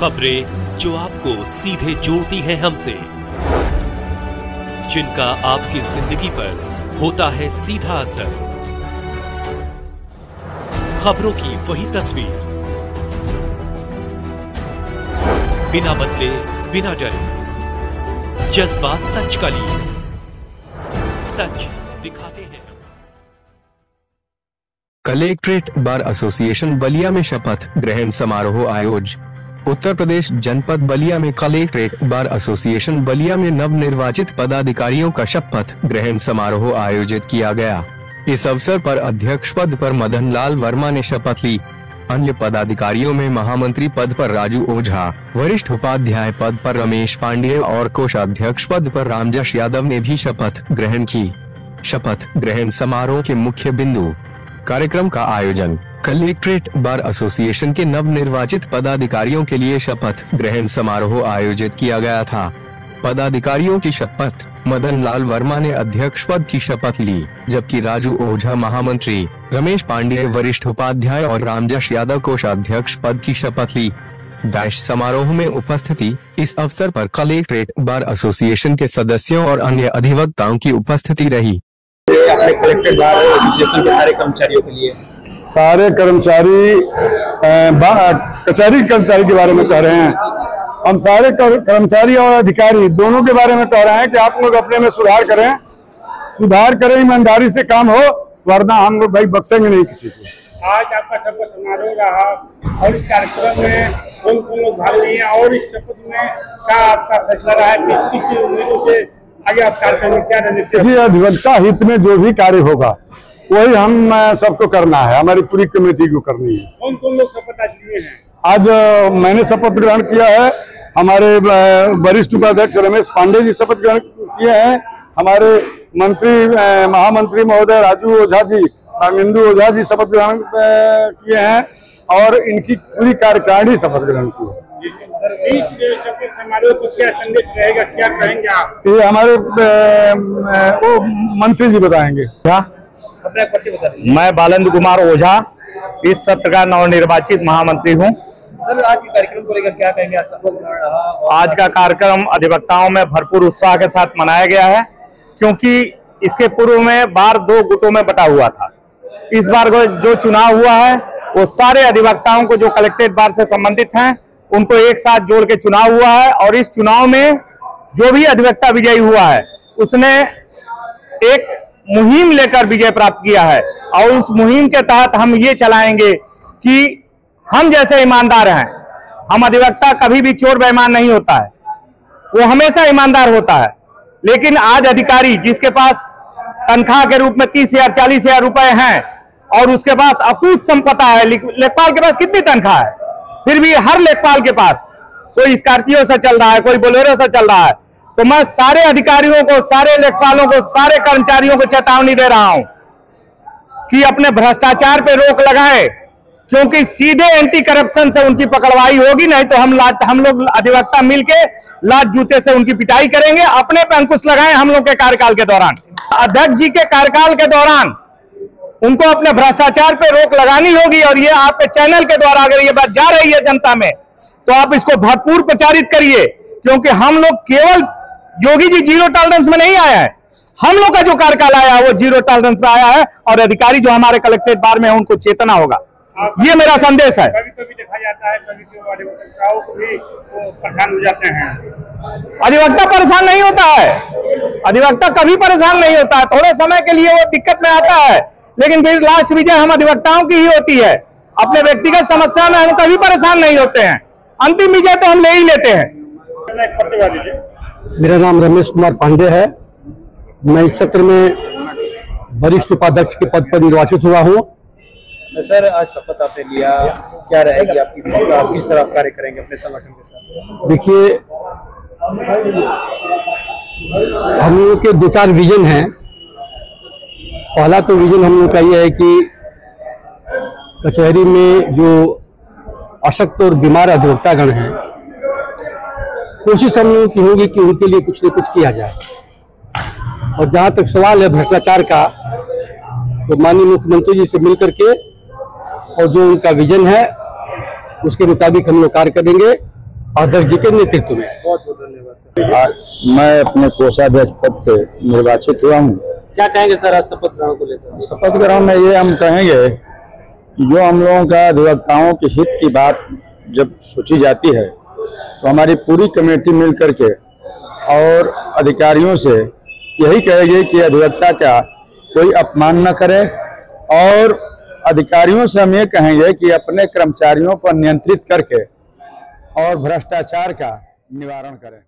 खबरें जो आपको सीधे जोड़ती हैं हमसे, जिनका आपकी जिंदगी पर होता है सीधा असर। खबरों की वही तस्वीर, बिना बदले बिना डरे, जज्बा सच का लिए, सच दिखाते हैं। कलेक्ट्रेट बार एसोसिएशन बलिया में शपथ ग्रहण समारोह आयोजित। उत्तर प्रदेश जनपद बलिया में कलेक्ट्रेट बार एसोसिएशन बलिया में नवनिर्वाचित पदाधिकारियों का शपथ ग्रहण समारोह आयोजित किया गया। इस अवसर पर अध्यक्ष पद पर मदन लाल वर्मा ने शपथ ली। अन्य पदाधिकारियों में महामंत्री पद पर राजू ओझा, वरिष्ठ उपाध्याय पद पर रमेश पांडेय और कोषाध्यक्ष पद पर रामजश यादव ने भी शपथ ग्रहण की। शपथ ग्रहण समारोह के मुख्य बिंदु कार्यक्रम का आयोजन कलेक्ट्रेट बार एसोसिएशन के नवनिर्वाचित पदाधिकारियों के लिए शपथ ग्रहण समारोह आयोजित किया गया था। पदाधिकारियों की शपथ मदन लाल वर्मा ने अध्यक्ष पद की शपथ ली, जबकि राजू ओझा महामंत्री, रमेश पांडेय वरिष्ठ उपाध्याय और रामजश यादव कोषाध्यक्ष पद की शपथ ली। दाइश समारोह में उपस्थिति इस अवसर पर कलेक्ट्रेट बार एसोसिएशन के सदस्यों और अन्य अधिवक्ताओं की उपस्थिति रही। अपने कलेक्ट्रेट बार एसोसिएशन के सारे कर्मचारियों के लिए, सारे कर्मचारी कचहरी कर्मचारी के बारे में कह रहे हैं। हम सारे कर्मचारी और अधिकारी दोनों के बारे में कह रहे हैं कि आप लोग अपने में सुधार करें, ईमानदारी से काम हो, वरना हम लोग भाई बख्शेंगे नहीं किसी को। आज आपका शपथ समारोह रहा और इस कार्यक्रम में कौन लोग भाग लिए और इस शपथ में क्या आपका फैसला रहा है, किस उम्मीदों से आगे आप कार्यक्रम में क्या रणनीति? अधिवक्ता हित में जो भी कार्य होगा वही हम सबको करना है, हमारी पूरी कमेटी को करनी है। कौन लोग शपथ आज लिए हैं? आज मैंने शपथ ग्रहण किया है, हमारे वरिष्ठ उपाध्यक्ष रमेश पांडेय जी शपथ ग्रहण किए हैं, हमारे मंत्री महामंत्री महोदय राजू ओझा जी, रामेंद्र ओझा जी शपथ ग्रहण किए हैं और इनकी पूरी कार्यकारिणी शपथ ग्रहण की है। शपथ समारोह को क्या संदेश रहेगा, क्या कहेंगे आप? ये हमारे वो मंत्री जी बताएंगे। क्या अपना परिचय बता दीजिए। मैं बालेंद्र कुमार ओझा, इस सत्र का नवनिर्वाचित महामंत्री हूँ। सर, आज के कार्यक्रम को लेकर क्या कहेंगे? आज का कार्यक्रम अधिवक्ताओं में भरपूर उत्साह के साथ मनाया गया है, क्योंकि इसके पूर्व में बार 2 गुटों में बटा हुआ था। इस बार जो चुनाव हुआ है वो सारे अधिवक्ताओं को जो कलेक्ट्रेट बार से संबंधित हैं उनको एक साथ जोड़ के चुनाव हुआ है और इस चुनाव में जो भी अधिवक्ता विजयी हुआ है उसने एक मुहिम लेकर विजय प्राप्त किया है और उस मुहिम के तहत हम ये चलाएंगे कि हम जैसे ईमानदार हैं, हम अधिवक्ता कभी भी चोर बेईमान नहीं होता है, वो हमेशा ईमानदार होता है। लेकिन आज अधिकारी जिसके पास तनख्वाह के रूप में 30,000 40,000 रुपए हैं और उसके पास अकूत संपदा है, लेखपाल के पास कितनी तनख्वाह है, फिर भी हर लेखपाल के पास कोई स्कॉर्पियो से चल रहा है, कोई बोलेरो से चल रहा है। तो मैं सारे अधिकारियों को, सारे लेखपालों को, सारे कर्मचारियों को चेतावनी दे रहा हूं कि अपने भ्रष्टाचार पे रोक लगाएं, क्योंकि सीधे एंटी करप्शन से उनकी पकड़वाई होगी, नहीं तो हम लोग अधिवक्ता मिलके लात जूते से उनकी पिटाई करेंगे। अपने पे अंकुश लगाएं। हम लोग के कार्यकाल के दौरान, अध्यक्ष जी के कार्यकाल के दौरान उनको अपने भ्रष्टाचार पे रोक लगानी होगी और ये आपके चैनल के द्वारा अगर ये बात जा रही है जनता में तो आप इसको भरपूर प्रचारित करिए, क्योंकि हम लोग केवल योगी जी 0 टॉलरेंस में नहीं आया है, हम लोग का जो कार्यकाल आया है वो 0 टॉलरेंस में आया है और अधिकारी जो हमारे कलेक्ट्रेट बार में है उनको चेतना होगा। ये मेरा संदेश है। कभी देखा जाता है कभी अधिवक्ताओं को भी परेशान हो जाते हैं। अधिवक्ता परेशान नहीं होता है, अधिवक्ता कभी परेशान नहीं होता है। थोड़े समय के लिए वो दिक्कत में आता है, लेकिन फिर लास्ट विजय हम अधिवक्ताओं की ही होती है। अपने व्यक्तिगत समस्या में हम कभी परेशान नहीं होते हैं, अंतिम विजय तो हम ले ही लेते हैं। मेरा नाम रमेश कुमार पांडे है, मैं इस सत्र में वरिष्ठ उपाध्यक्ष के पद पर निर्वाचित हुआ हूँ। सर, आज शपथ आपने लिया, क्या रहेगी आपकी, आप किस तरह कार्य करेंगे अपने संगठन के साथ? देखिए, हम लोग के 2-4 विजन हैं। पहला तो विजन हम लोग का ये है कि कचहरी में जो अशक्त और बीमार अधिवक्तागण हैं, कोशिश हम लोगों की होगी कि उनके लिए कुछ न कुछ किया जाए। और जहाँ तक सवाल है भ्रष्टाचार का, तो माननीय मुख्यमंत्री जी से मिलकर के और जो उनका विजन है उसके मुताबिक हम लोग कार्य करेंगे अध्यक्ष जी के नेतृत्व में। बहुत बहुत धन्यवाद सर। मैं अपने कोषाध्यक्ष पद से निर्वाचित हुआ हूँ। क्या कहेंगे सर आज शपथ ग्रहण को लेकर? शपथ ग्रहण में ये हम कहेंगे कि जो हम लोगों का अधिवक्ताओं के हित की बात जब सोची जाती है तो हमारी पूरी कमेटी मिल करके और अधिकारियों से यही कहेगी कि अधिवक्ता का कोई अपमान न करे, और अधिकारियों से हम ये कहेंगे कि अपने कर्मचारियों पर नियंत्रित करके और भ्रष्टाचार का निवारण करें।